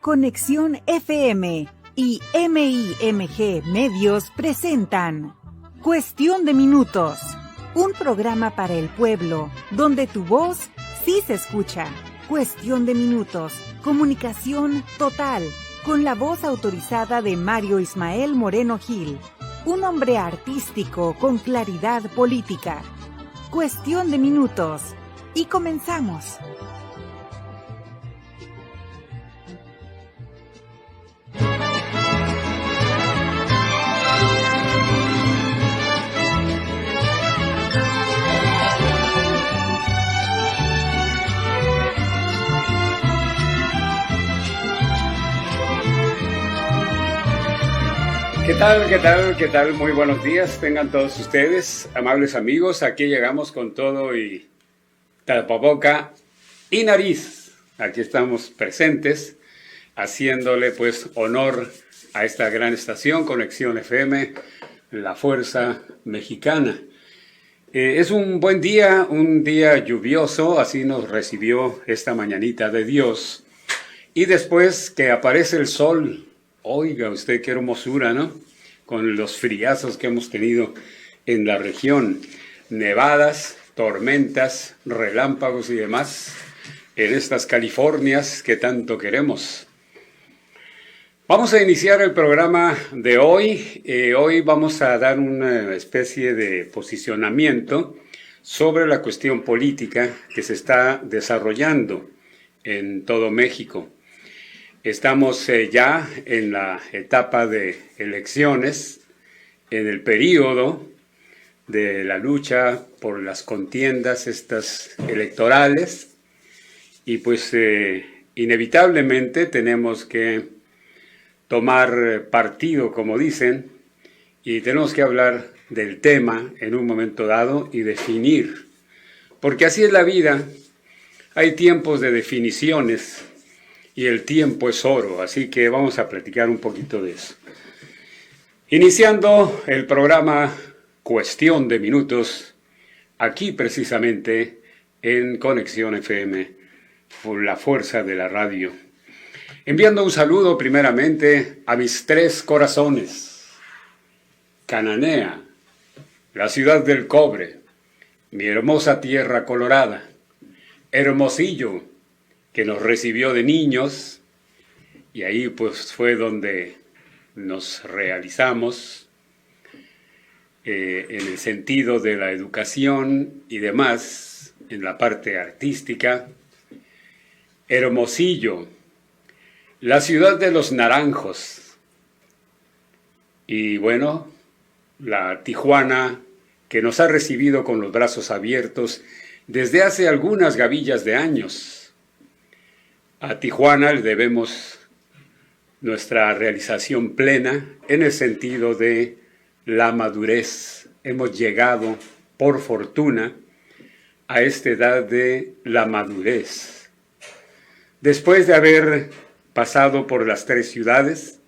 Conexión FM y MIMG Medios presentan Cuestión de Minutos, un programa para el pueblo, donde tu voz sí se escucha. Cuestión de Minutos, comunicación total, con la voz autorizada de Mario Ismael Moreno Gil, un hombre artístico con claridad política. Cuestión de Minutos, y comenzamos. ¿Qué tal? ¿Qué tal? ¿Qué tal? Muy buenos días. Tengan todos ustedes, amables amigos. Aquí llegamos con todo y tapaboca y nariz. Aquí estamos presentes, haciéndole pues honor a esta gran estación, Conexión FM, la Fuerza Mexicana. Es un buen día, un día lluvioso, así nos recibió esta mañanita de Dios. Y después que aparece el sol. Oiga usted qué hermosura, ¿no? Con los friazos que hemos tenido en la región. Nevadas, tormentas, relámpagos y demás en estas Californias que tanto queremos. Vamos a iniciar el programa de hoy. Hoy vamos a dar una especie de posicionamiento sobre la cuestión política que se está desarrollando en todo México. Estamos ya en la etapa de elecciones, en el periodo de la lucha por las contiendas estas electorales y pues inevitablemente tenemos que tomar partido, como dicen, y tenemos que hablar del tema en un momento dado y definir, porque así es la vida, hay tiempos de definiciones. Y el tiempo es oro, así que vamos a platicar un poquito de eso. Iniciando el programa Cuestión de Minutos, aquí precisamente en Conexión FM, por la fuerza de la radio. Enviando un saludo primeramente a mis tres corazones. Cananea, la ciudad del cobre, mi hermosa tierra colorada. Hermosillo, que nos recibió de niños, y ahí pues fue donde nos realizamos en el sentido de la educación y demás, en la parte artística. Hermosillo, la ciudad de los naranjos, y bueno, la Tijuana, que nos ha recibido con los brazos abiertos desde hace algunas gavillas de años. A Tijuana le debemos nuestra realización plena en el sentido de la madurez. Hemos llegado, por fortuna, a esta edad de la madurez. Después de haber pasado por las tres ciudades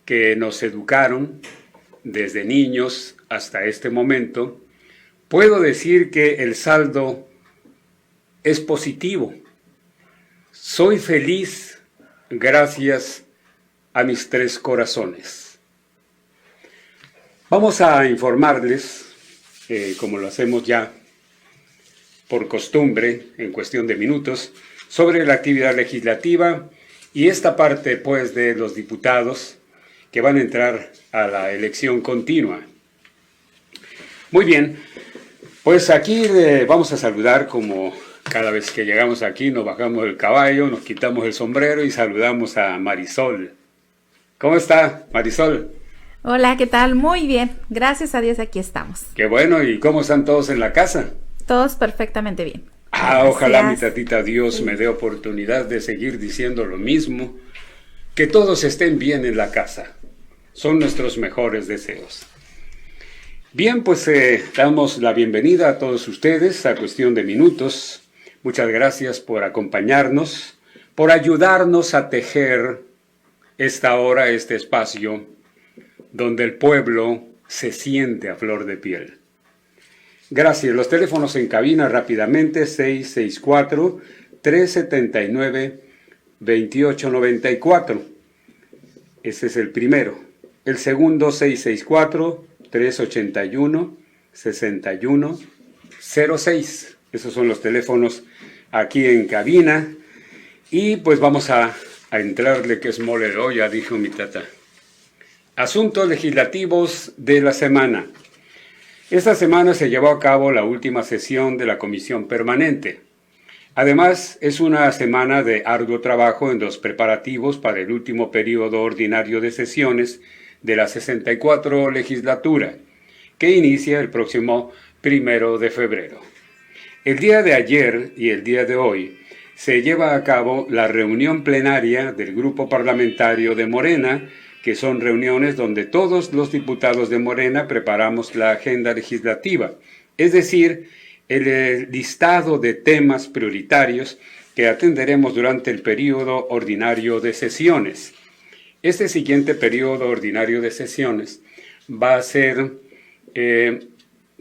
que nos educaron desde niños hasta este momento, puedo decir que el saldo es positivo. Soy feliz gracias a mis tres corazones. Vamos a informarles, como lo hacemos ya por costumbre, en cuestión de minutos, sobre la actividad legislativa y esta parte, pues, de los diputados que van a entrar a la elección continua. Muy bien, pues aquí vamos a saludar como cada vez que llegamos aquí, nos bajamos del caballo, nos quitamos el sombrero y saludamos a Marisol. ¿Cómo está, Marisol? Hola, ¿qué tal? Muy bien. Gracias a Dios aquí estamos. Qué bueno. ¿Y cómo están todos en la casa? Todos perfectamente bien. Ojalá mi tatita Dios me dé oportunidad de seguir diciendo lo mismo. Que todos estén bien en la casa. Son nuestros mejores deseos. Bien, pues damos la bienvenida a todos ustedes a Cuestión de Minutos. Muchas gracias por acompañarnos, por ayudarnos a tejer esta hora, este espacio, donde el pueblo se siente a flor de piel. Gracias. Los teléfonos en cabina rápidamente, 664-379 2894. Ese es el primero. El segundo, 664-381-6106. Esos son los teléfonos aquí en cabina. Y pues vamos a entrarle, que es mole de olla, dijo mi tata. Asuntos legislativos de la semana. Esta semana se llevó a cabo la última sesión de la Comisión Permanente. Además, es una semana de arduo trabajo en los preparativos para el último periodo ordinario de sesiones de la 64 legislatura, que inicia el próximo 1 de febrero. El día de ayer y el día de hoy se lleva a cabo la reunión plenaria del Grupo Parlamentario de Morena, que son reuniones donde todos los diputados de Morena preparamos la agenda legislativa, es decir, el listado de temas prioritarios que atenderemos durante el periodo ordinario de sesiones. Este siguiente periodo ordinario de sesiones va a ser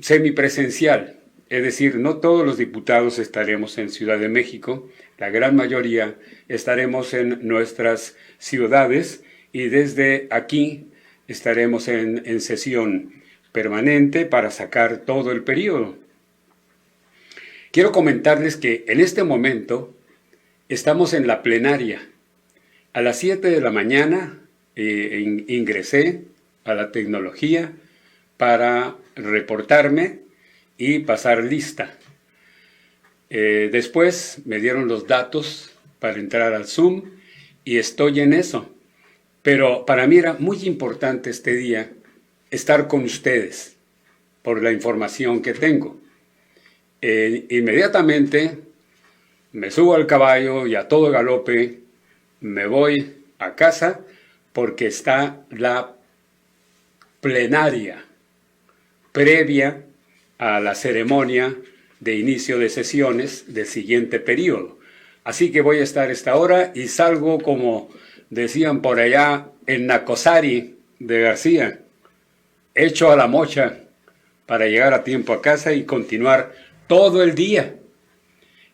semipresencial, es decir, no todos los diputados estaremos en Ciudad de México, la gran mayoría estaremos en nuestras ciudades y desde aquí estaremos en sesión permanente para sacar todo el periodo. Quiero comentarles que en este momento estamos en la plenaria. A las 7 de la mañana ingresé a la tecnología para reportarme y pasar lista. Después me dieron los datos para entrar al Zoom y estoy en eso. Pero para mí era muy importante este día estar con ustedes por la información que tengo. Inmediatamente me subo al caballo y a todo galope me voy a casa porque está la plenaria previa a la ceremonia de inicio de sesiones del siguiente periodo. Así que voy a estar a esta hora y salgo, como decían por allá, en Nacosari de García, hecho a la mocha para llegar a tiempo a casa y continuar todo el día.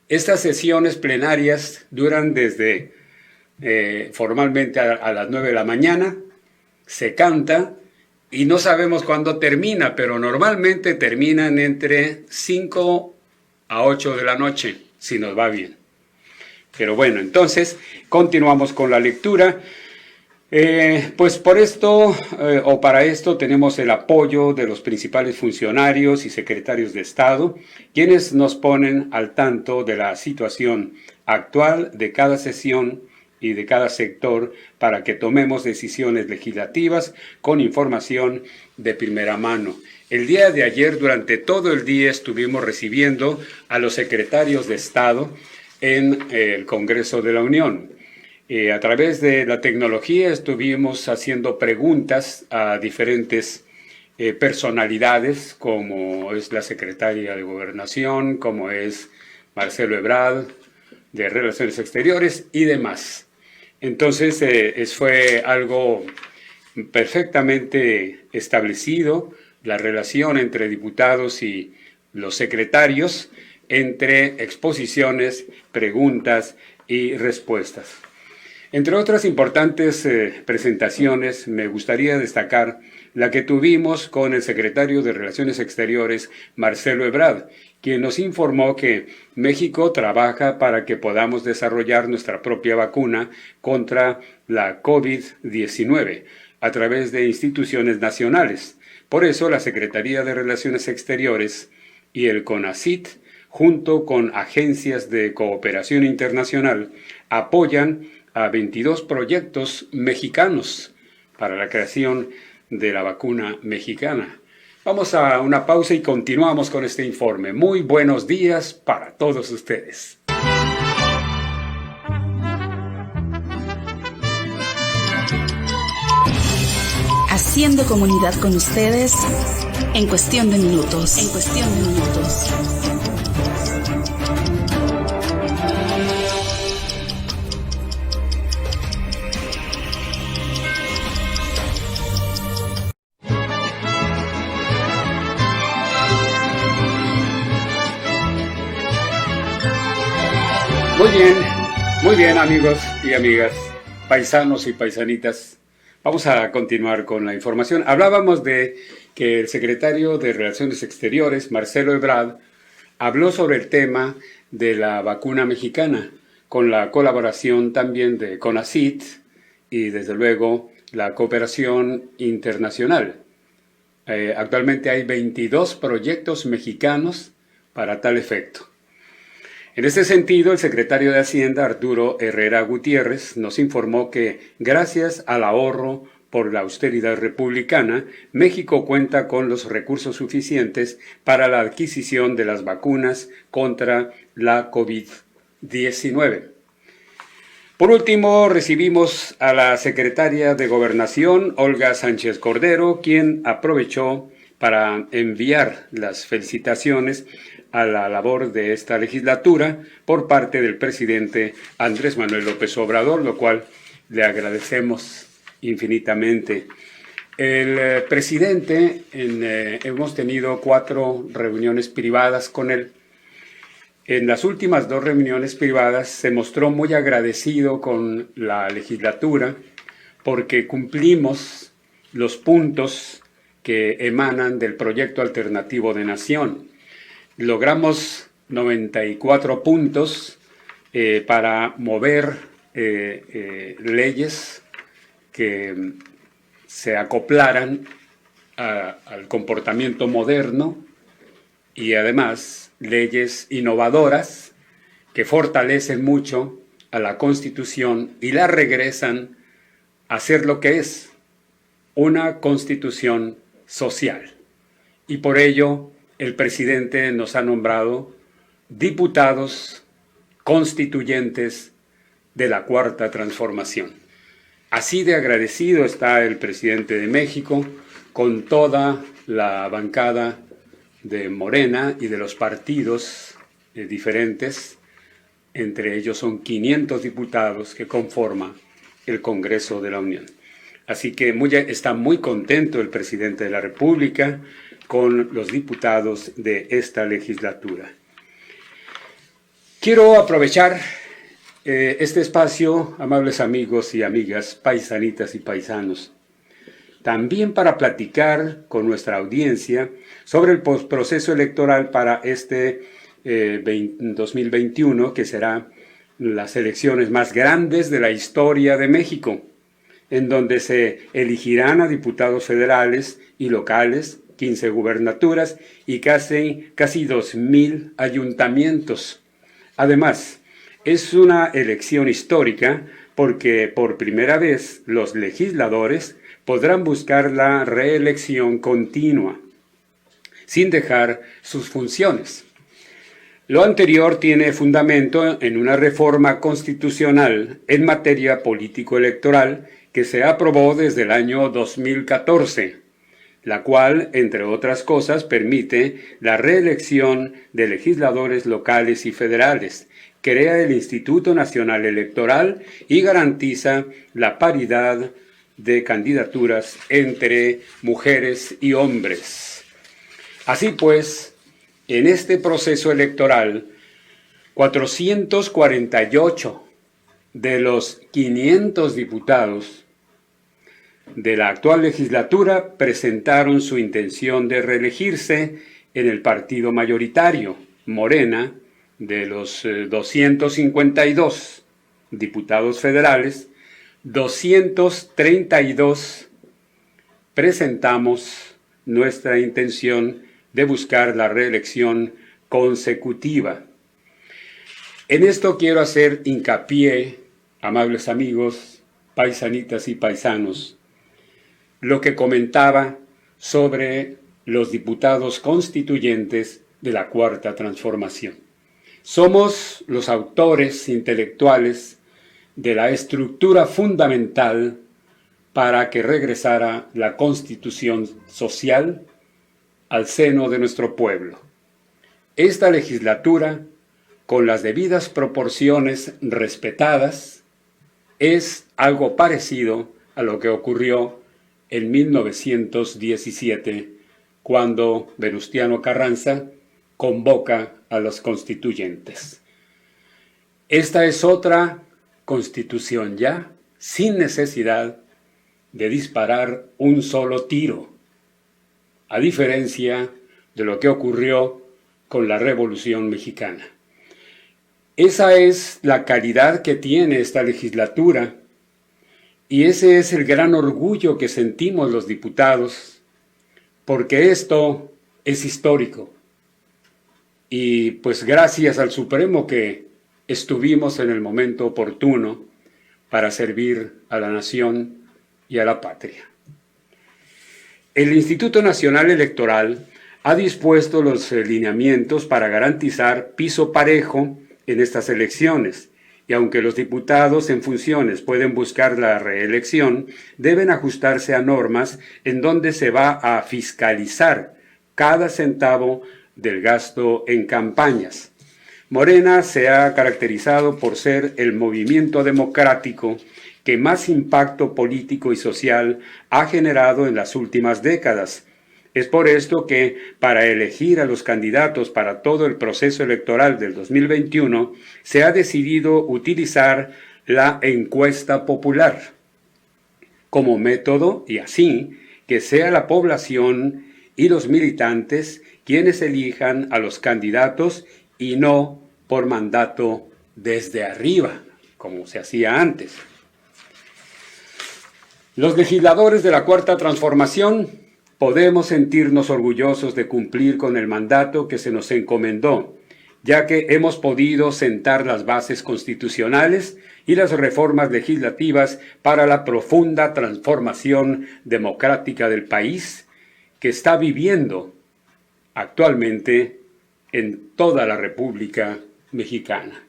Estas sesiones plenarias duran desde formalmente a las 9 de la mañana, se canta y no sabemos cuándo termina, pero normalmente terminan entre 5 a 8 de la noche, si nos va bien. Pero bueno, entonces continuamos con la lectura. Pues por esto o para esto tenemos el apoyo de los principales funcionarios y secretarios de Estado, quienes nos ponen al tanto de la situación actual de cada sesión y de cada sector para que tomemos decisiones legislativas con información de primera mano. El día de ayer, durante todo el día, estuvimos recibiendo a los secretarios de Estado en el Congreso de la Unión. A través de la tecnología estuvimos haciendo preguntas a diferentes personalidades, como es la secretaria de Gobernación, como es Marcelo Ebrard, de Relaciones Exteriores y demás. Entonces fue algo perfectamente establecido, la relación entre diputados y los secretarios, entre exposiciones, preguntas y respuestas. Entre otras importantes presentaciones, me gustaría destacar la que tuvimos con el secretario de Relaciones Exteriores, Marcelo Ebrard, quien nos informó que México trabaja para que podamos desarrollar nuestra propia vacuna contra la COVID-19 a través de instituciones nacionales. Por eso, la Secretaría de Relaciones Exteriores y el CONACYT, junto con agencias de cooperación internacional, apoyan a 22 proyectos mexicanos para la creación de la vacuna mexicana. Vamos a una pausa y continuamos con este informe. Muy buenos días para todos ustedes. Haciendo comunidad con ustedes en cuestión de minutos. Muy bien, amigos y amigas, paisanos y paisanitas, vamos a continuar con la información. Hablábamos de que el secretario de Relaciones Exteriores, Marcelo Ebrard, habló sobre el tema de la vacuna mexicana, con la colaboración también de CONACYT y desde luego la cooperación internacional. Actualmente hay 22 proyectos mexicanos para tal efecto. En este sentido, el secretario de Hacienda, Arturo Herrera Gutiérrez, nos informó que gracias al ahorro por la austeridad republicana, México cuenta con los recursos suficientes para la adquisición de las vacunas contra la COVID-19. Por último, recibimos a la secretaria de Gobernación, Olga Sánchez Cordero, quien aprovechó para enviar las felicitaciones a la labor de esta legislatura por parte del presidente Andrés Manuel López Obrador, lo cual le agradecemos infinitamente. El presidente, hemos tenido 4 reuniones privadas con él. En las últimas 2 reuniones privadas se mostró muy agradecido con la legislatura porque cumplimos los puntos que emanan del proyecto alternativo de nación. Logramos 94 puntos para mover leyes que se acoplaran al comportamiento moderno y además leyes innovadoras que fortalecen mucho a la Constitución y la regresan a ser lo que es una Constitución social. Y por ello el presidente nos ha nombrado diputados constituyentes de la Cuarta Transformación. Así de agradecido está el presidente de México con toda la bancada de Morena y de los partidos diferentes. Entre ellos son 500 diputados que conforman el Congreso de la Unión. Así que está muy contento el presidente de la República con los diputados de esta legislatura. Quiero aprovechar este espacio, amables amigos y amigas, paisanitas y paisanos, también para platicar con nuestra audiencia sobre el proceso electoral para este 2021, que será las elecciones más grandes de la historia de México, en donde se elegirán a diputados federales y locales, 15 gubernaturas y casi 2,000 ayuntamientos. Además, es una elección histórica porque por primera vez los legisladores podrán buscar la reelección continua, sin dejar sus funciones. Lo anterior tiene fundamento en una reforma constitucional en materia político-electoral que se aprobó desde el año 2014, la cual, entre otras cosas, permite la reelección de legisladores locales y federales, crea el Instituto Nacional Electoral y garantiza la paridad de candidaturas entre mujeres y hombres. Así pues, en este proceso electoral, 448 de los 500 diputados de la actual legislatura presentaron su intención de reelegirse en el partido mayoritario, Morena. De los 252 diputados federales, 232 presentamos nuestra intención de buscar la reelección consecutiva. En esto quiero hacer hincapié, amables amigos, paisanitas y paisanos, lo que comentaba sobre los diputados constituyentes de la Cuarta Transformación. Somos los autores intelectuales de la estructura fundamental para que regresara la Constitución social al seno de nuestro pueblo. Esta legislatura, con las debidas proporciones respetadas, es algo parecido a lo que ocurrió en 1917, cuando Venustiano Carranza convoca a los constituyentes. Esta es otra constitución ya, sin necesidad de disparar un solo tiro, a diferencia de lo que ocurrió con la Revolución Mexicana. Esa es la calidad que tiene esta legislatura y ese es el gran orgullo que sentimos los diputados, porque esto es histórico. Y pues gracias al Supremo que estuvimos en el momento oportuno para servir a la nación y a la patria. El Instituto Nacional Electoral ha dispuesto los lineamientos para garantizar piso parejo en estas elecciones, y aunque los diputados en funciones pueden buscar la reelección, deben ajustarse a normas en donde se va a fiscalizar cada centavo del gasto en campañas. Morena se ha caracterizado por ser el movimiento democrático que más impacto político y social ha generado en las últimas décadas. Es por esto que, para elegir a los candidatos para todo el proceso electoral del 2021, se ha decidido utilizar la encuesta popular como método y así que sea la población y los militantes quienes elijan a los candidatos y no por mandato desde arriba, como se hacía antes. Los legisladores de la Cuarta Transformación podemos sentirnos orgullosos de cumplir con el mandato que se nos encomendó, ya que hemos podido sentar las bases constitucionales y las reformas legislativas para la profunda transformación democrática del país que está viviendo actualmente en toda la República Mexicana.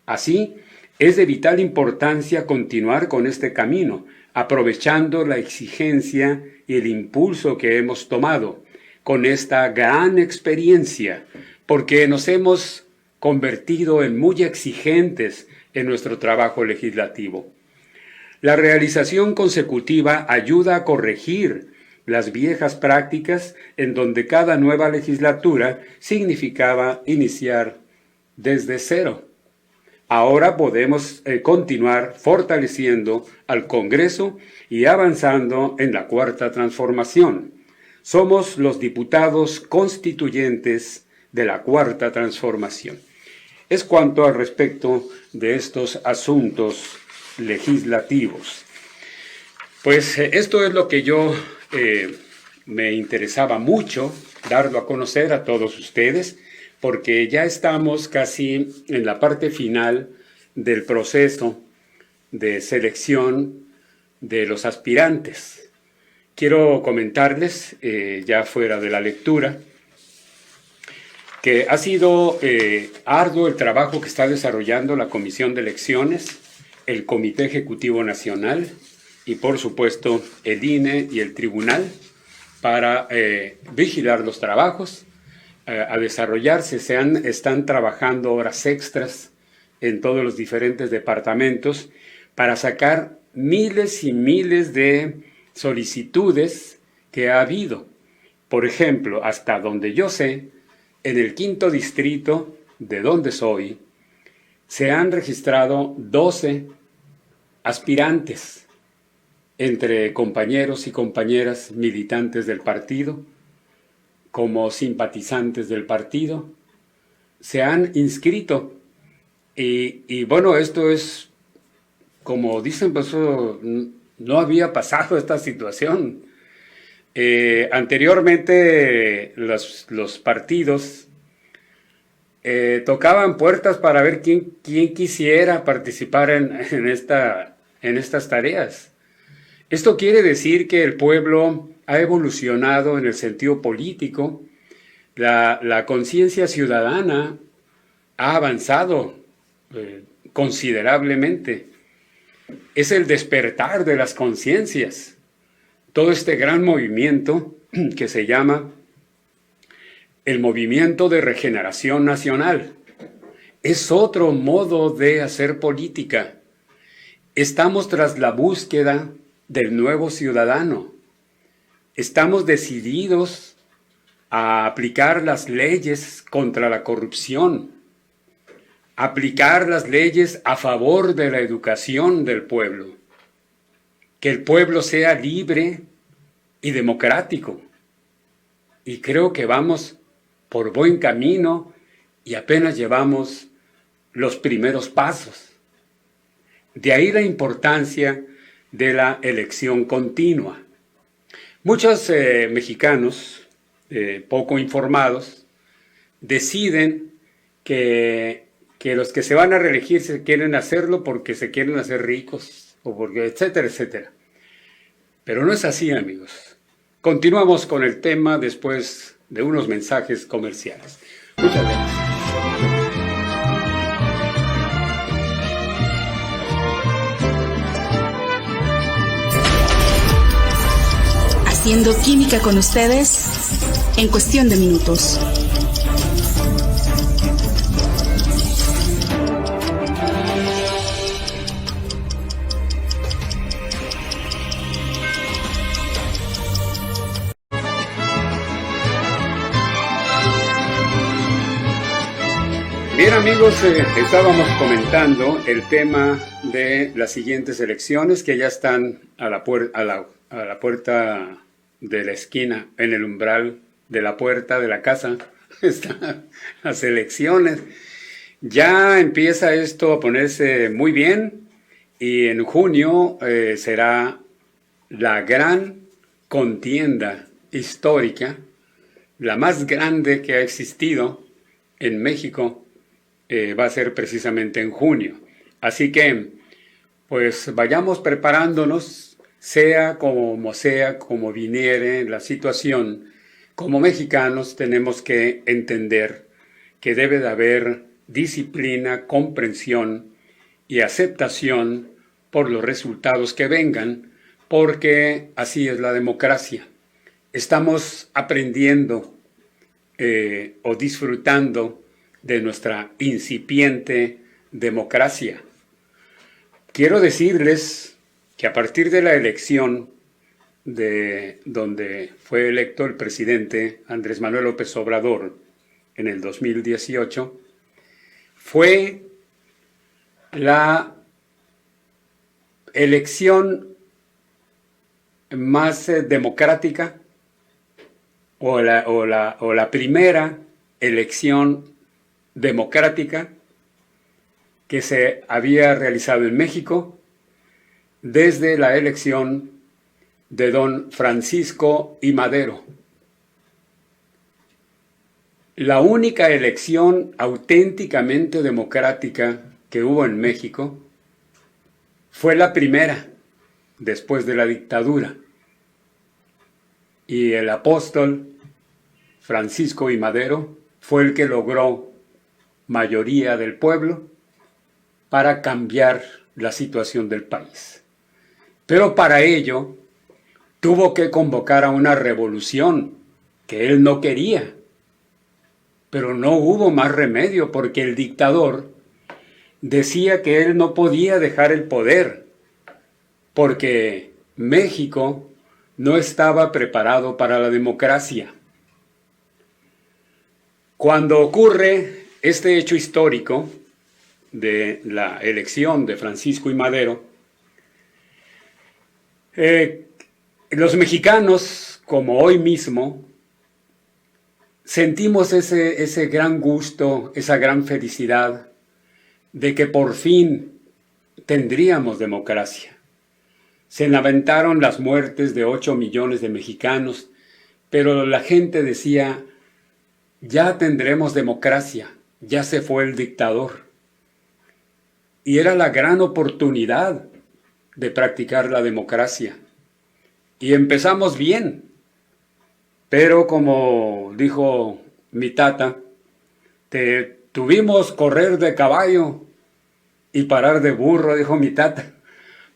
Así, es de vital importancia continuar con este camino, aprovechando la exigencia y el impulso que hemos tomado con esta gran experiencia, porque nos hemos convertido en muy exigentes en nuestro trabajo legislativo. La realización consecutiva ayuda a corregir las viejas prácticas en donde cada nueva legislatura significaba iniciar desde cero. Ahora podemos continuar fortaleciendo al Congreso y avanzando en la Cuarta Transformación. Somos los diputados constituyentes de la Cuarta Transformación. Es cuanto al respecto de estos asuntos legislativos. Pues esto es lo que yo me interesaba mucho darlo a conocer a todos ustedes, porque ya estamos casi en la parte final del proceso de selección de los aspirantes. Quiero comentarles, ya fuera de la lectura, que ha sido arduo el trabajo que está desarrollando la Comisión de Elecciones, el Comité Ejecutivo Nacional y, por supuesto, el INE y el Tribunal para vigilar los trabajos, a desarrollarse. Están trabajando horas extras en todos los diferentes departamentos para sacar miles y miles de solicitudes que ha habido. Por ejemplo, hasta donde yo sé, en el 5º distrito de donde soy, se han registrado 12 aspirantes entre compañeros y compañeras militantes del partido, como simpatizantes del partido, se han inscrito. Y bueno, esto es, como dicen, pues no había pasado esta situación. Anteriormente los partidos tocaban puertas para ver quién quisiera participar en estas tareas. Esto quiere decir que el pueblo ha evolucionado en el sentido político, la conciencia ciudadana ha avanzado considerablemente. Es el despertar de las conciencias. Todo este gran movimiento que se llama el Movimiento de Regeneración Nacional es otro modo de hacer política. Estamos tras la búsqueda del nuevo ciudadano. Estamos decididos a aplicar las leyes contra la corrupción, aplicar las leyes a favor de la educación del pueblo, que el pueblo sea libre y democrático. Y creo que vamos por buen camino y apenas llevamos los primeros pasos. De ahí la importancia de la elección continua. Muchos mexicanos poco informados deciden que los que se van a reelegir se quieren hacerlo porque se quieren hacer ricos, o porque etcétera, etcétera. Pero no es así, amigos. Continuamos con el tema después de unos mensajes comerciales. Muchas gracias. Haciendo química con ustedes en cuestión de minutos. Bien, amigos, estábamos comentando el tema de las siguientes elecciones que ya están a la puerta de la esquina, en el umbral de la puerta de la casa. Están las elecciones. Ya empieza esto a ponerse muy bien y en junio será la gran contienda histórica, la más grande que ha existido en México. Va a ser precisamente en junio. Así que, pues vayamos preparándonos, sea, como viniere la situación. Como mexicanos tenemos que entender que debe de haber disciplina, comprensión y aceptación por los resultados que vengan, porque así es la democracia. Estamos aprendiendo o disfrutando de nuestra incipiente democracia. Quiero decirles que a partir de la elección de donde fue electo el presidente Andrés Manuel López Obrador en el 2018, fue la elección más democrática o la primera elección democrática que se había realizado en México desde la elección de don Francisco I. Madero. La única elección auténticamente democrática que hubo en México fue la primera después de la dictadura. Y el apóstol Francisco I. Madero fue el que logró mayoría del pueblo para cambiar la situación del país. Pero para ello tuvo que convocar a una revolución que él no quería. Pero no hubo más remedio porque el dictador decía que él no podía dejar el poder porque México no estaba preparado para la democracia. Cuando ocurre este hecho histórico de la elección de Francisco I. Madero, los mexicanos, como hoy mismo, sentimos ese gran gusto, esa gran felicidad de que por fin tendríamos democracia. Se lamentaron las muertes de 8 millones de mexicanos, pero la gente decía, ya tendremos democracia, ya se fue el dictador. Y era la gran oportunidad de practicar la democracia. Y empezamos bien, pero como dijo mi tata, tuvimos correr de caballo y parar de burro, dijo mi tata,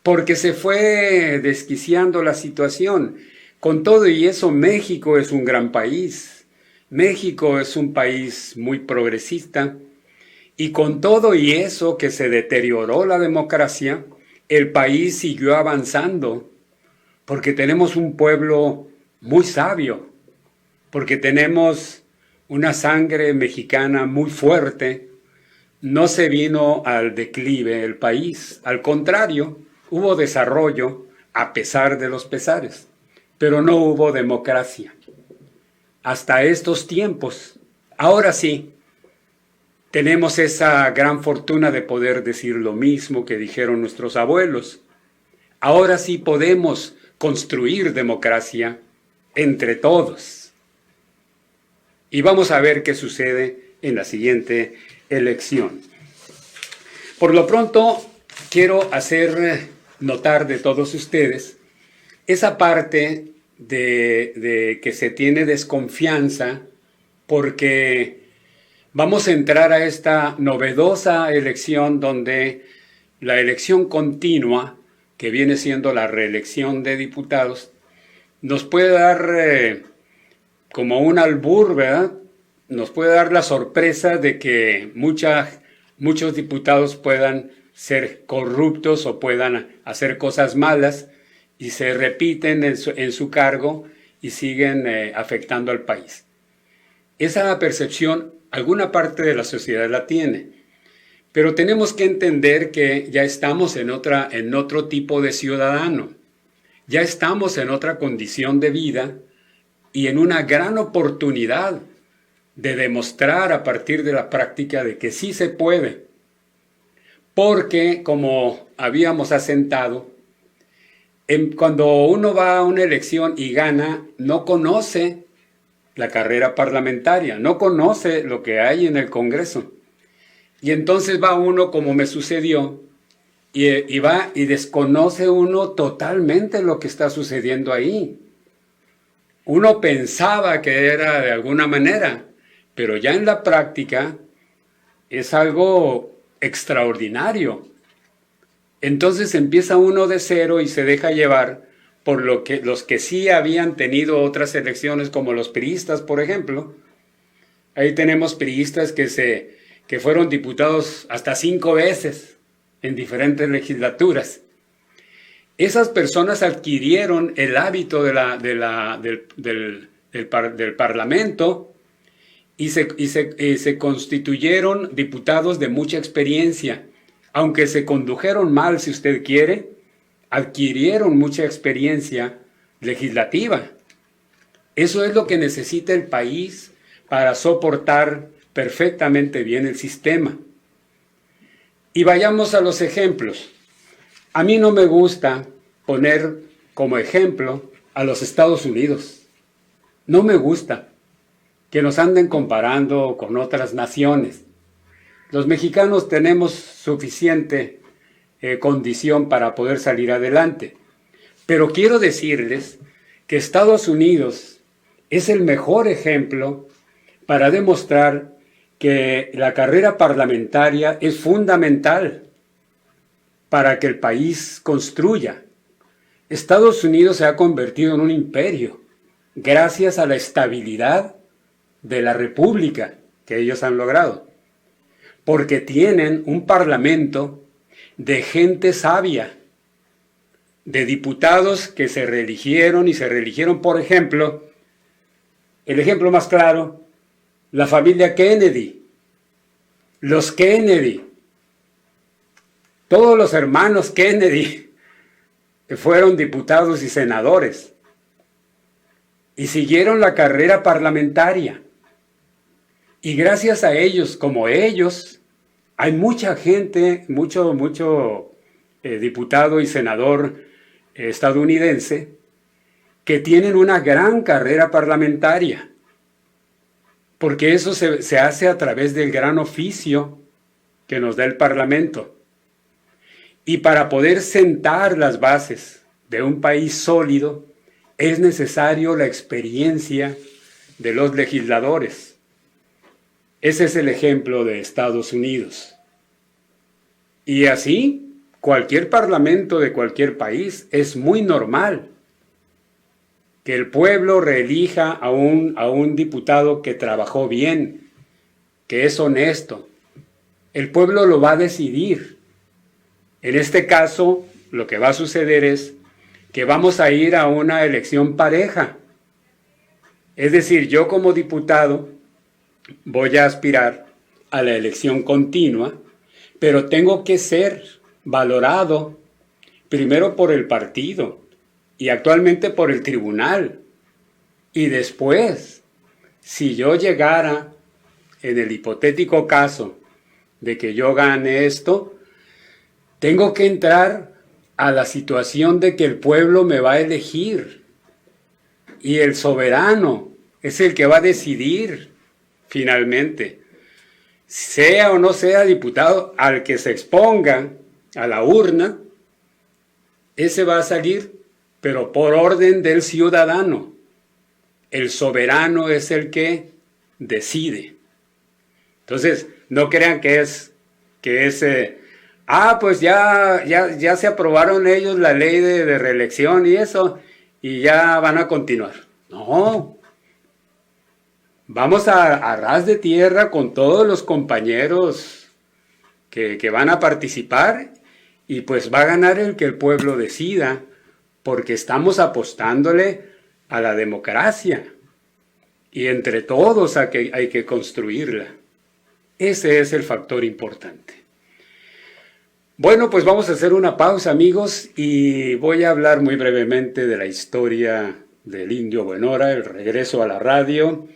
porque se fue desquiciando la situación. Con todo y eso, México es un gran país. México es un país muy progresista y con todo y eso que se deterioró la democracia, el país siguió avanzando porque tenemos un pueblo muy sabio, porque tenemos una sangre mexicana muy fuerte, no se vino al declive el país. Al contrario, hubo desarrollo a pesar de los pesares, pero no hubo democracia. Hasta estos tiempos, ahora sí, tenemos esa gran fortuna de poder decir lo mismo que dijeron nuestros abuelos. Ahora sí podemos construir democracia entre todos. Y vamos a ver qué sucede en la siguiente elección. Por lo pronto, quiero hacer notar de todos ustedes esa parte de que se tiene desconfianza porque vamos a entrar a esta novedosa elección donde la elección continua, que viene siendo la reelección de diputados, nos puede dar como un albur, ¿verdad? Nos puede dar la sorpresa de que muchos diputados puedan ser corruptos o puedan hacer cosas malas y se repiten en su cargo y siguen afectando al país. Esa percepción alguna parte de la sociedad la tiene, pero tenemos que entender que ya estamos en otro tipo de ciudadano, ya estamos en otra condición de vida y en una gran oportunidad de demostrar a partir de la práctica de que sí se puede, porque como habíamos asentado, cuando uno va a una elección y gana, no conoce la carrera parlamentaria, no conoce lo que hay en el Congreso. Y entonces va uno, como me sucedió, y va y desconoce uno totalmente lo que está sucediendo ahí. Uno pensaba que era de alguna manera, pero ya en la práctica es algo extraordinario. Entonces empieza uno de cero y se deja llevar por los que sí habían tenido otras elecciones, como los priistas, por ejemplo. Ahí tenemos priistas que fueron diputados hasta 5 veces en diferentes legislaturas. Esas personas adquirieron el hábito del Parlamento y se constituyeron diputados de mucha experiencia. Aunque se condujeron mal, si usted quiere, adquirieron mucha experiencia legislativa. Eso es lo que necesita el país para soportar perfectamente bien el sistema. Y vayamos a los ejemplos. A mí no me gusta poner como ejemplo a los Estados Unidos. No me gusta que nos anden comparando con otras naciones. Los mexicanos tenemos suficiente condición para poder salir adelante. Pero quiero decirles que Estados Unidos es el mejor ejemplo para demostrar que la carrera parlamentaria es fundamental para que el país construya. Estados Unidos se ha convertido en un imperio gracias a la estabilidad de la república que ellos han logrado, porque tienen un parlamento de gente sabia, de diputados que se reeligieron y se reeligieron, por ejemplo, el ejemplo más claro, la familia Kennedy, los Kennedy, todos los hermanos Kennedy que fueron diputados y senadores y siguieron la carrera parlamentaria. Y gracias a ellos, como ellos, hay mucha gente, mucho diputado y senador estadounidense que tienen una gran carrera parlamentaria, porque eso se hace a través del gran oficio que nos da el Parlamento. Y para poder sentar las bases de un país sólido, es necesario la experiencia de los legisladores. Ese es el ejemplo de Estados Unidos. Y así, cualquier parlamento de cualquier país es muy normal que el pueblo reelija a un diputado que trabajó bien, que es honesto. El pueblo lo va a decidir. En este caso, lo que va a suceder es que vamos a ir a una elección pareja. Es decir, yo como diputado voy a aspirar a la elección continua, pero tengo que ser valorado primero por el partido y actualmente por el tribunal. Y después, si yo llegara, en el hipotético caso de que yo gane esto, tengo que entrar a la situación de que el pueblo me va a elegir. Y el soberano es el que va a decidir finalmente. Sea o no sea diputado, al que se exponga a la urna, ese va a salir, pero por orden del ciudadano. El soberano es el que decide. Entonces, no crean que es pues ya se aprobaron ellos la ley de reelección y eso, y ya van a continuar. No. Vamos a ras de tierra con todos los compañeros que van a participar, y pues va a ganar el que el pueblo decida, porque estamos apostándole a la democracia, y entre todos hay que construirla. Ese es el factor importante. Bueno, pues vamos a hacer una pausa, amigos, y voy a hablar muy brevemente de la historia del Indio Buenora, el regreso a la radio,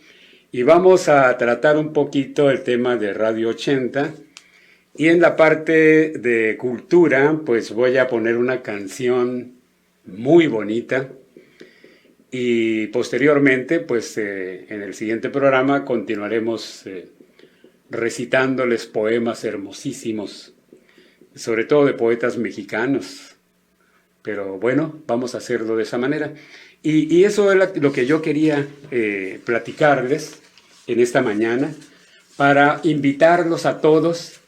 y vamos a tratar un poquito el tema de Radio 80, y en la parte de cultura, pues voy a poner una canción muy bonita, y posteriormente, pues en el siguiente programa continuaremos recitándoles poemas hermosísimos, sobre todo de poetas mexicanos. Pero bueno, vamos a hacerlo de esa manera. Y eso es lo que yo quería platicarles en esta mañana, para invitarlos a todos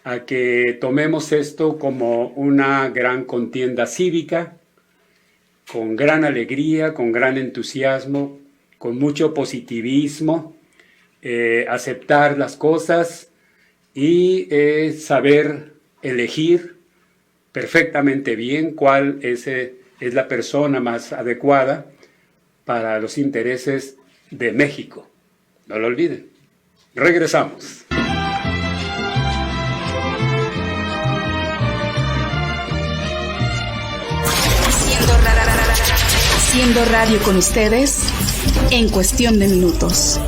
a que tomemos esto como una gran contienda cívica, con gran alegría, con gran entusiasmo, con mucho positivismo, aceptar las cosas y saber elegir perfectamente bien cuál es la persona más adecuada para los intereses de México. No lo olviden. Regresamos. Haciendo radio con ustedes en cuestión de minutos.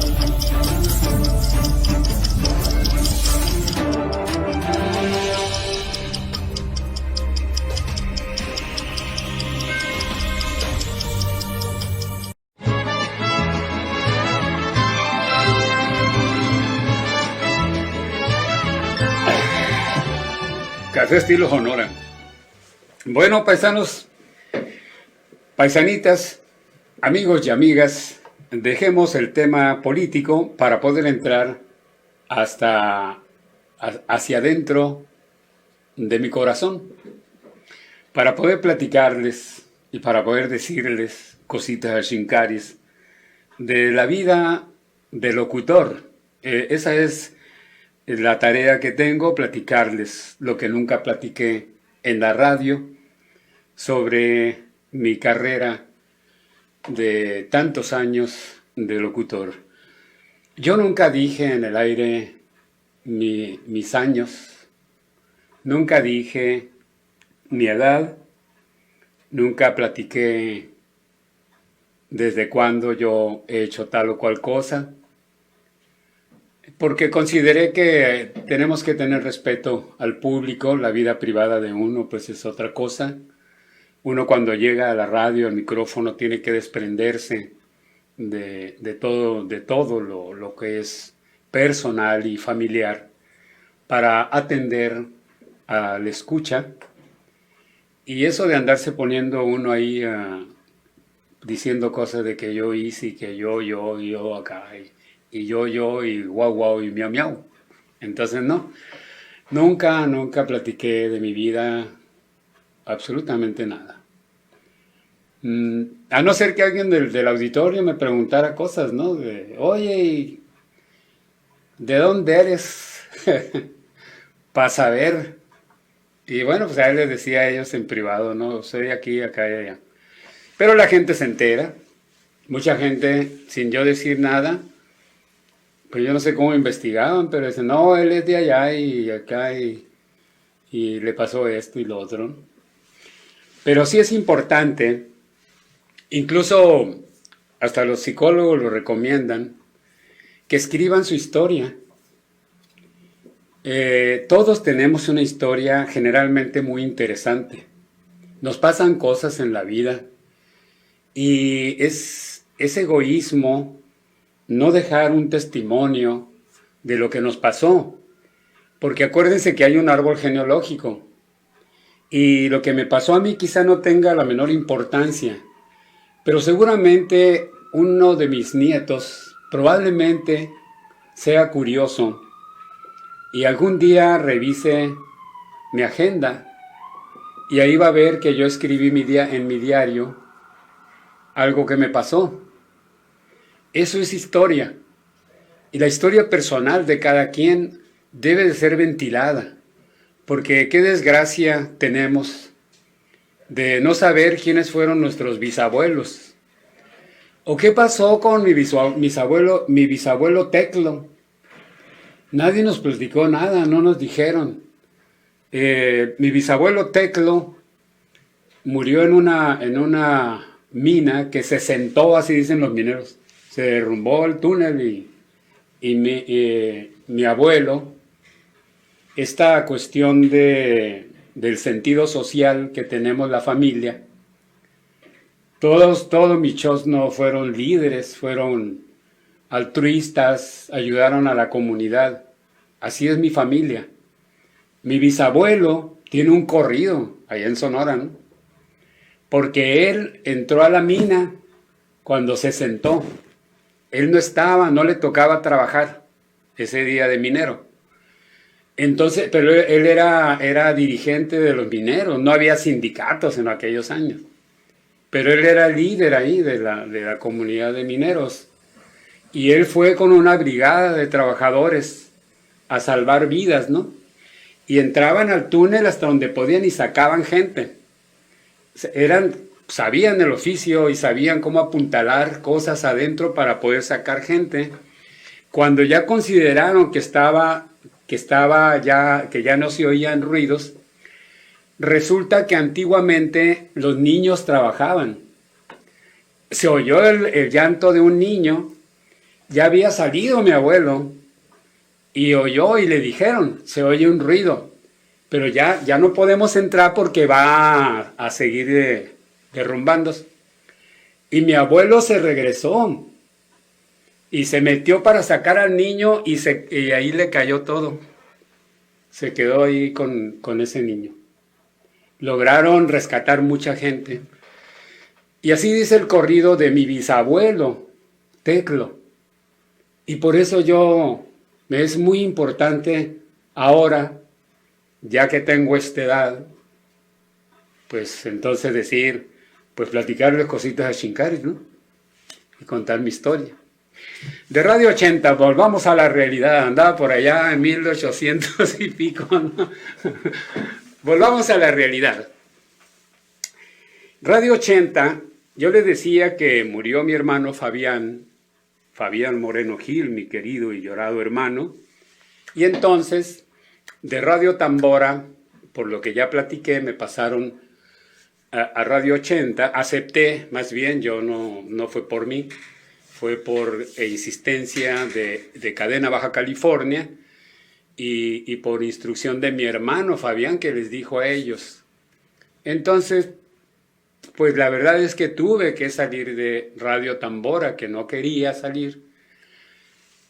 Café estilo Sonora. Bueno, paisanos, paisanitas, amigos y amigas, dejemos el tema político para poder entrar hacia adentro de mi corazón, para poder platicarles y para poder decirles cositas chincaris de la vida del locutor. Esa es la tarea que tengo, platicarles lo que nunca platiqué en la radio sobre mi carrera de tantos años de locutor. Yo nunca dije en el aire mis años, nunca dije mi edad, nunca platiqué desde cuándo yo he hecho tal o cual cosa, porque consideré que tenemos que tener respeto al público. La vida privada de uno pues es otra cosa. Uno cuando llega a la radio, al micrófono, tiene que desprenderse de todo lo que es personal y familiar para atender a la escucha. Y eso de andarse poniendo uno ahí diciendo cosas de que yo hice y que yo acá y yo y guau y miau miau. Entonces nunca platiqué de mi vida absolutamente nada. A no ser que alguien del auditorio me preguntara cosas, ¿no? Oye, ¿de dónde eres? Para saber. Y bueno, pues a él les decía a ellos en privado, ¿no? Soy aquí, acá y allá. Pero la gente se entera. Mucha gente, sin yo decir nada, Pues yo no sé cómo investigaban, pero dicen, no, él es de allá y acá y le pasó esto y lo otro. Pero sí es importante, incluso hasta los psicólogos lo recomiendan, que escriban su historia. Todos tenemos una historia generalmente muy interesante. Nos pasan cosas en la vida y es egoísmo no dejar un testimonio de lo que nos pasó. Porque acuérdense que hay un árbol genealógico y lo que me pasó a mí quizá no tenga la menor importancia, pero seguramente uno de mis nietos probablemente sea curioso y algún día revise mi agenda y ahí va a ver que yo escribí en mi diario algo que me pasó. Eso es historia. Y la historia personal de cada quien debe de ser ventilada, porque qué desgracia tenemos de no saber quiénes fueron nuestros bisabuelos. ¿O qué pasó con mi bisabuelo Teclo? Nadie nos platicó nada, no nos dijeron. Mi bisabuelo Teclo murió en una mina que se sentó, así dicen los mineros. Se derrumbó el túnel y mi abuelo, esta cuestión del sentido social que tenemos la familia, todos mis chosnos fueron líderes, fueron altruistas, ayudaron a la comunidad. Así es mi familia. Mi bisabuelo tiene un corrido allá en Sonora, ¿no? Porque él entró a la mina cuando se sentó. Él no estaba, no le tocaba trabajar ese día de minero. Entonces, pero él era dirigente de los mineros, no había sindicatos en aquellos años. Pero él era líder ahí de la comunidad de mineros. Y él fue con una brigada de trabajadores a salvar vidas, ¿no? Y entraban al túnel hasta donde podían y sacaban gente. Sabían el oficio y sabían cómo apuntalar cosas adentro para poder sacar gente. Cuando ya consideraron que ya no se oían ruidos, resulta que antiguamente los niños trabajaban. Se oyó el llanto de un niño, ya había salido mi abuelo, y oyó y le dijeron, se oye un ruido, pero ya no podemos entrar porque va a seguir derrumbándose. Y mi abuelo se regresó y se metió para sacar al niño y ahí le cayó todo. Se quedó ahí con ese niño. Lograron rescatar mucha gente. Y así dice el corrido de mi bisabuelo, Teclo. Y por eso me es muy importante ahora, ya que tengo esta edad, pues entonces platicarles cositas a Chincaris, ¿no? Y contar mi historia. De Radio 80, volvamos a la realidad. Andaba por allá en 1800 y pico, ¿no? Volvamos a la realidad. Radio 80, yo les decía que murió mi hermano Fabián Moreno Gil, mi querido y llorado hermano. Y entonces, de Radio Tambora, por lo que ya platiqué, me pasaron a Radio 80. Acepté, más bien, yo no fue por mí, fue por insistencia de Cadena Baja California y por instrucción de mi hermano Fabián, que les dijo a ellos. Entonces, pues la verdad es que tuve que salir de Radio Tambora, que no quería salir,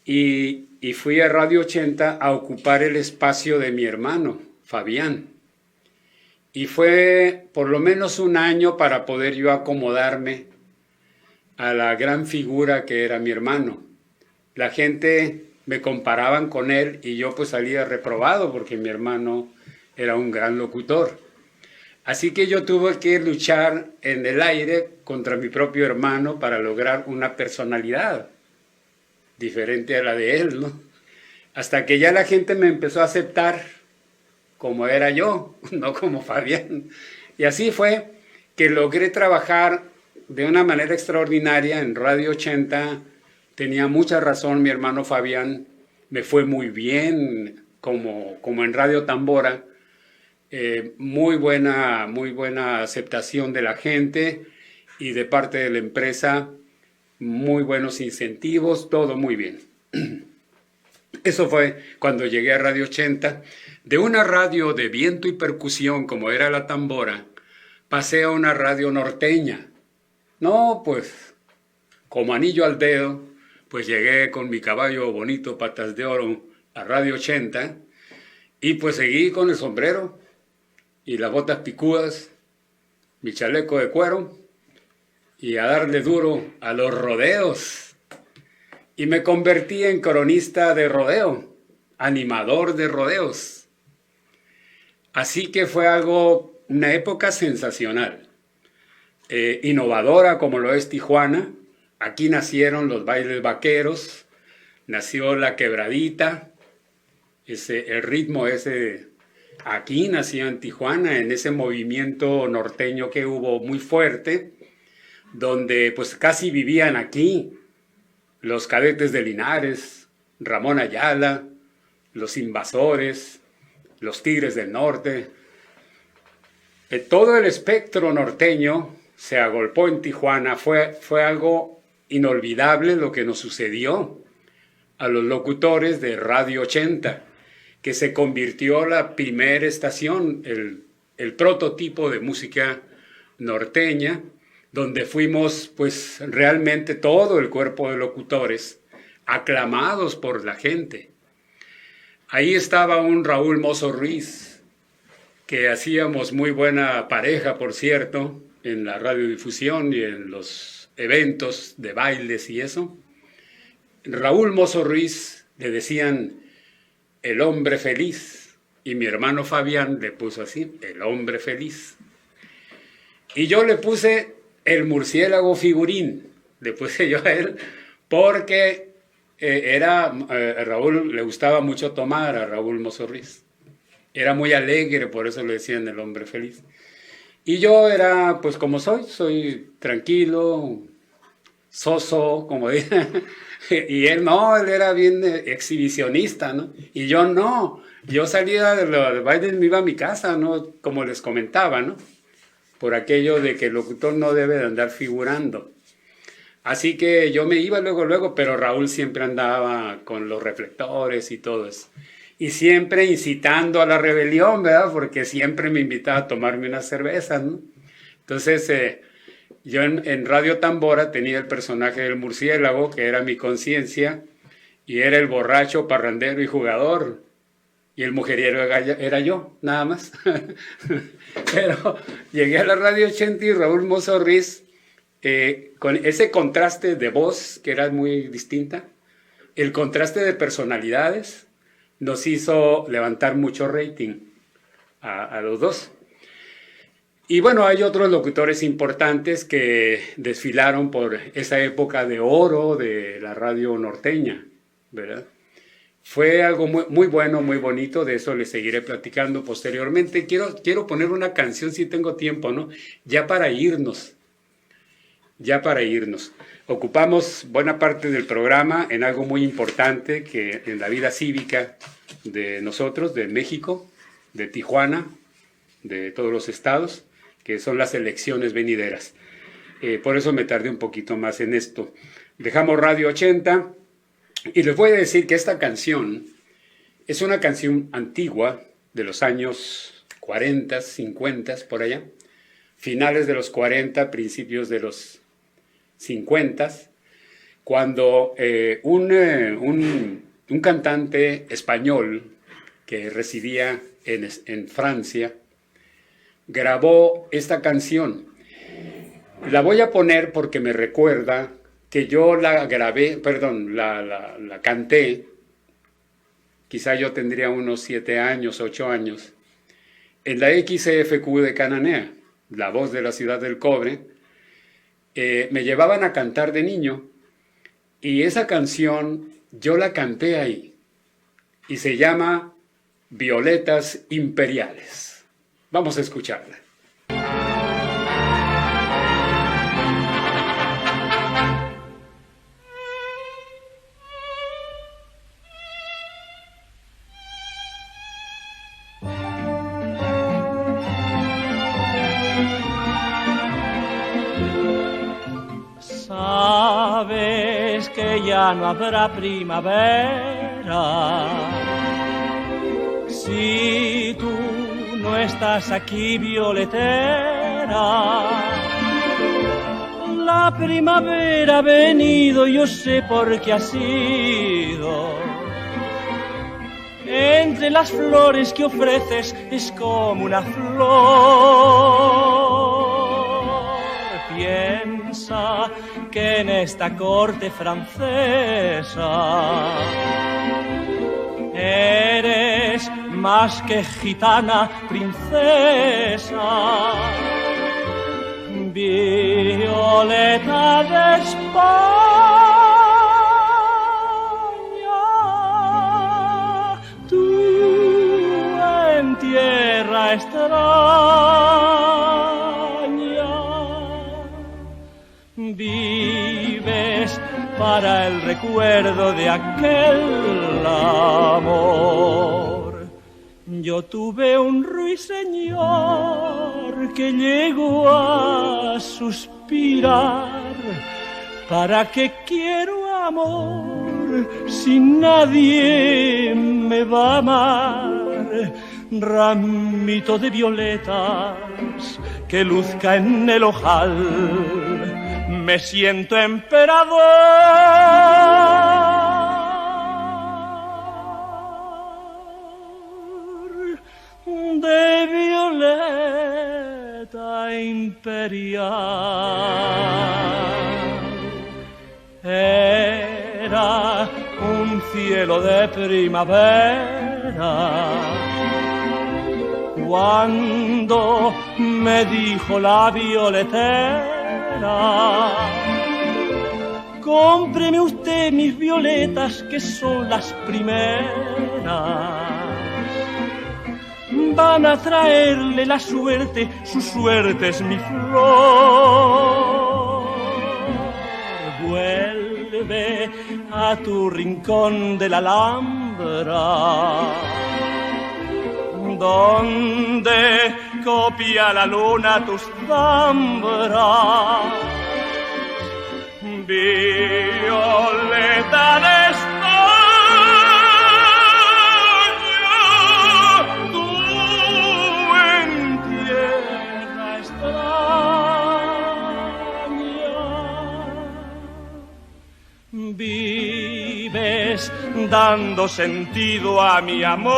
y fui a Radio 80 a ocupar el espacio de mi hermano Fabián. Y fue por lo menos un año para poder yo acomodarme a la gran figura que era mi hermano. La gente me comparaban con él y yo pues salía reprobado porque mi hermano era un gran locutor. Así que yo tuve que luchar en el aire contra mi propio hermano para lograr una personalidad diferente a la de él, ¿no? Hasta que ya la gente me empezó a aceptar como era yo, no como Fabián. Y así fue que logré trabajar de una manera extraordinaria en Radio 80 tenía mucha razón mi hermano Fabián, me fue muy bien como en Radio Tambora, muy buena aceptación de la gente y de parte de la empresa, muy buenos incentivos, todo muy bien. Eso fue cuando llegué a Radio 80. De una radio de viento y percusión como era la Tambora, pasé a una radio norteña. No, pues, como anillo al dedo, pues llegué con mi caballo bonito, patas de oro, a Radio 80, y pues seguí con el sombrero y las botas picudas, mi chaleco de cuero, y a darle duro a los rodeos. Y me convertí en cronista de rodeo, animador de rodeos. Así que fue una época sensacional, innovadora como lo es Tijuana. Aquí nacieron los bailes vaqueros, nació la quebradita, el ritmo ese, aquí nació en Tijuana, en ese movimiento norteño que hubo muy fuerte, donde pues casi vivían aquí los Cadetes de Linares, Ramón Ayala, los Invasores, los Tigres del Norte. Todo el espectro norteño se agolpó en Tijuana. Fue algo inolvidable lo que nos sucedió a los locutores de Radio 80, que se convirtió la primera estación, el prototipo de música norteña, donde fuimos pues realmente todo el cuerpo de locutores, aclamados por la gente. Ahí estaba un Raúl Mozo Ruiz, que hacíamos muy buena pareja, por cierto, en la radiodifusión y en los eventos de bailes y eso. Raúl Mozo Ruiz le decían el hombre feliz, y mi hermano Fabián le puso así, el hombre feliz. Y yo le puse el murciélago figurín, le puse yo a él, porque a Raúl le gustaba mucho tomar, a Raúl Mozo Ruiz. Era muy alegre, por eso le decían el hombre feliz. Y yo era, pues como soy tranquilo, soso, como dicen. Y él no, él era bien exhibicionista, ¿no? Y yo no, yo salía de los bailes, me iba a mi casa, ¿no? Como les comentaba, ¿no? Por aquello de que el locutor no debe de andar figurando. Así que yo me iba luego, pero Raúl siempre andaba con los reflectores y todo eso. Y siempre incitando a la rebelión, ¿verdad? Porque siempre me invitaba a tomarme unas cervezas, ¿no? Entonces, yo en Radio Tambora tenía el personaje del murciélago, que era mi conciencia, y era el borracho, parrandero y jugador. Y el mujeriero era yo, nada más. Pero llegué a la Radio 80 y Raúl Mozo Ruiz, con ese contraste de voz, que era muy distinta, el contraste de personalidades, nos hizo levantar mucho rating a los dos. Y bueno, hay otros locutores importantes que desfilaron por esa época de oro de la radio norteña, ¿verdad? Fue algo muy bueno, muy bonito, de eso les seguiré platicando posteriormente. Quiero poner una canción si tengo tiempo, ¿no? Ya para irnos. Ocupamos buena parte del programa en algo muy importante que en la vida cívica de nosotros, de México, de Tijuana, de todos los estados, que son las elecciones venideras. Por eso me tardé un poquito más en esto. Dejamos Radio 80 y les voy a decir que esta canción es una canción antigua de los años 40, 50, por allá, finales de los 40, principios de los 50, cuando un cantante español que residía en Francia grabó esta canción. La voy a poner porque me recuerda que yo la canté, quizá yo tendría unos 7 años, 8 años, en la XFQ de Cananea, La Voz de la Ciudad del Cobre. Me llevaban a cantar de niño y esa canción yo la canté ahí y se llama Violetas Imperiales. Vamos a escucharla. que ya no habrá primavera. Si tú no estás aquí, violetera, la primavera ha venido, yo sé por qué ha sido. Entre las flores que ofreces es como una flor. Piensa que en esta corte francesa eres más que gitana, princesa. Violeta de España, tú en tierra extraña vives para el recuerdo de aquel amor. Yo tuve un ruiseñor que llegó a suspirar. ¿Para qué quiero amor si nadie me va a amar? Ramito de violetas que luzca en el ojal, me siento emperador de violeta imperial. Era un cielo de primavera cuando me dijo la violetera: cómpreme usted mis violetas que son las primeras. Van a traerle la suerte, su suerte es mi flor. Vuelve a tu rincón de la Alhambra, donde copia la luna tus zambras. Violeta de vives dando sentido a mi amor.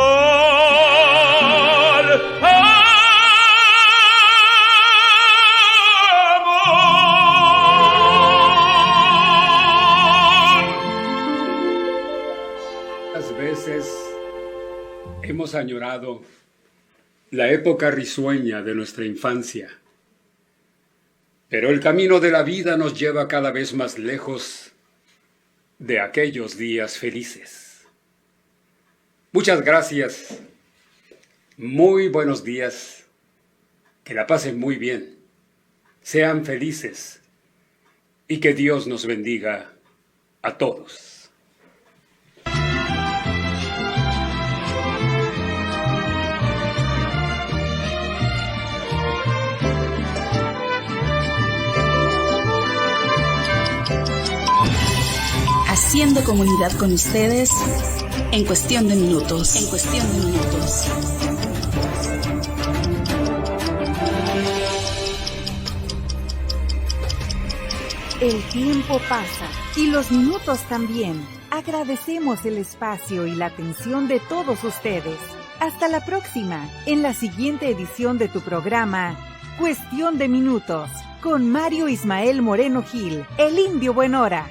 Muchas veces hemos añorado la época risueña de nuestra infancia, pero el camino de la vida nos lleva cada vez más lejos de aquellos días felices. Muchas gracias. Muy buenos días. Que la pasen muy bien. Sean felices. Y que Dios nos bendiga a todos. Haciendo comunidad con ustedes en cuestión de minutos. En cuestión de minutos. El tiempo pasa y los minutos también. Agradecemos el espacio y la atención de todos ustedes. Hasta la próxima, en la siguiente edición de tu programa Cuestión de Minutos, con Mario Ismael Moreno Gil, el Indio Buenora.